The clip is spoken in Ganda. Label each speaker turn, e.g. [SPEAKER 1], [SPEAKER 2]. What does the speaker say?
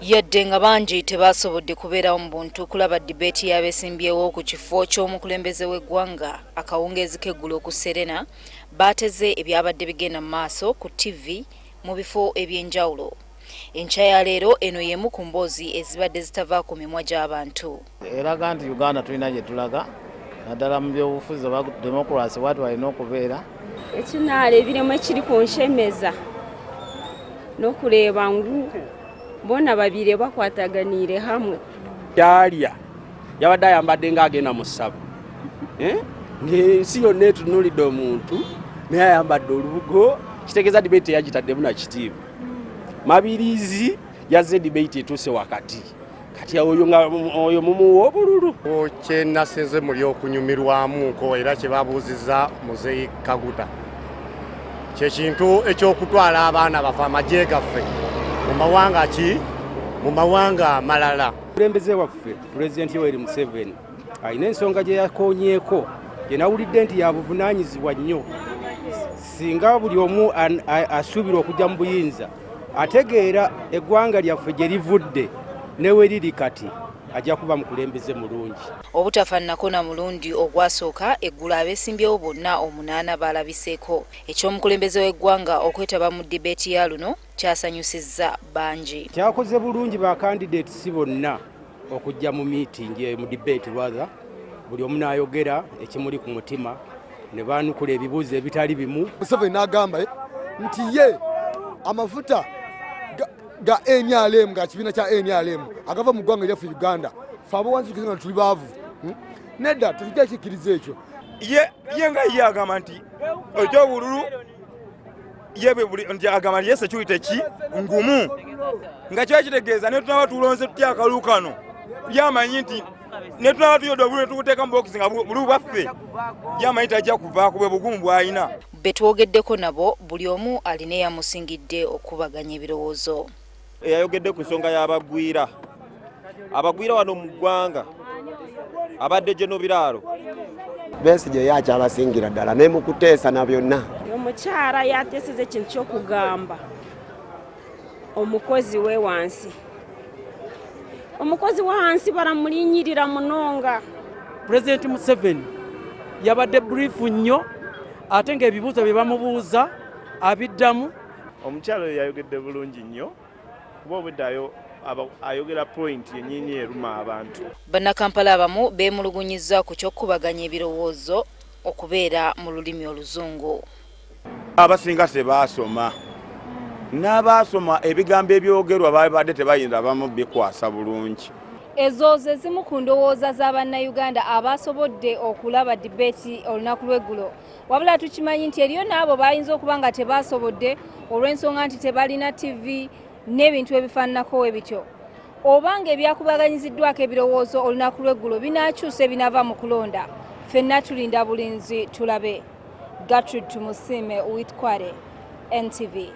[SPEAKER 1] Yadde nga bangi tebasobodde kubeerawo mu buntu kulaba debate y'abeesimbyewo ku kifo ky'omukulembeze w'eggwanga akawungeezi k'eggulo ku Serena, baateze ebyabadde bigenda mu maaso ku TV mu bifo eby'enjawulo. Enkya ya leero eno y'emu ku mboozi ezibadde zitava ku mimwa gy'abantu.
[SPEAKER 2] Eraga nti Uganda tulina gye tulaga naddala mu byobufuzi obwa demokulasi bwatu balina okubeera.
[SPEAKER 3] Ekinaala ebiremu ekiri ku nshemeza n'okuleeba ngu bona babiri bakwataganiire hamwe.
[SPEAKER 4] Yalya yabadde ayambadde ng'agenda mu ssabo, ng'ensi yonna etunuulidde omuntu naye ayambadde olubugo, kitegeeza debate yagitaddemu na kitiibwa. Mabirizi yazze debate etuuse wakati, kati oyo mumuwa obululu.
[SPEAKER 5] Kye nasinze muli okunyumirwamuko era kye babuuzizza Muzeeyi Kaguta kye kintu eky'okutwala abaana bafe amagye gaffe mu mawanga amalala.
[SPEAKER 6] Omukulembeze waffe Pulezidenti Yoweri Museveni alina ensonga gye yakoonyeeko gye nawulidde nti yabuvunaanyizibwa nnyo. Singa buli omu asuubira okujja mu buyinza ategeera eggwanga lyaffe gye livudde ne we liri kati, ajja kuba mukulembeze mulungi.
[SPEAKER 1] Obutafaananako na mulundi ogwasooka eggulo abeesimbyewo bonna 8 baalabiseeko. Eky'omukulembeze w'eggwanga okwetaba mu debate ya luno kyasanyusizza bangi.
[SPEAKER 6] Kyakoze bulungi ba candidates bonna okujja mu meeting mu debate rather, buli omu n'ayogera ekimuli ku mutima ne baanukula ebibuuzo ebitali bimu.
[SPEAKER 7] Museveni n'agamba nti ye amafuta ga NRM ga kibiina kya NRM agava mu ggwanga lyaffe Uganda fe abawanzikiriza nga tuli baavu nedda tetujja kikkiriza ekyo.
[SPEAKER 8] Ye nga ye agamba nti ekyobululu nti agamba nti ye security ki ngumu nga kiba kitegeeza ne tunaba tulonze tutya akalulu kano lyamanyi nti ne tunaba tuyodde obululu ne tubuteeka mu bokisi nga bululu bwaffe lyamanyi tajja kuvaako bwe bugumu bw'alina.
[SPEAKER 1] Be twogeddeko nabo buli omu alina eyamusingidde okubaganya ebirowoozo.
[SPEAKER 9] Eyayogedde ku nsonga y'abagwira wano mu ggwanga abadde General Biraalo
[SPEAKER 10] Besigye yakyabasingira ddala ne mu kuteesa na byonna.
[SPEAKER 3] Omukyala yateeseza ekintu ky'okugamba omukozi we wansi. Omukozi wa hansi baramulinyirira munonga.
[SPEAKER 11] Pulezidenti Museveni yabadde brief nnyo ate ng'ebibuuzo bye bamubuuza abiddamu.
[SPEAKER 12] Omukyala oyo yayogedde bulungi nnyo kuba obuddayo ayogera point yennyini eruma abantu.
[SPEAKER 1] Bannakampala abamu beemulugunyizza ku ky'okubaganya ebirowoozo okubeera mu lulimi oluzungu.
[SPEAKER 8] Abasinga tebaasoma n'abaasoma ebigambo ebyogerwa babadde tebayinza abamu bikwasa bulungi.
[SPEAKER 13] Ezo ze zimu ku ndowooza z'Abannayuganda abasobodde okulaba debate olunaku lw'eggulo. Wabula tukimanyi nti eriyo n'abo bayinza okuba nga tebaasobodde olw'ensonga nti tebalina TV n'ebintu ebifaananako bityo. Obanga ebyakubaganyiziddwako ebirowoozo olunaku lw'eggulo binaakyusa ebinava mu kulonda, ffenna tulinda bulinzi tulabe. Gertrude Tumusiime, Witkware, NTV.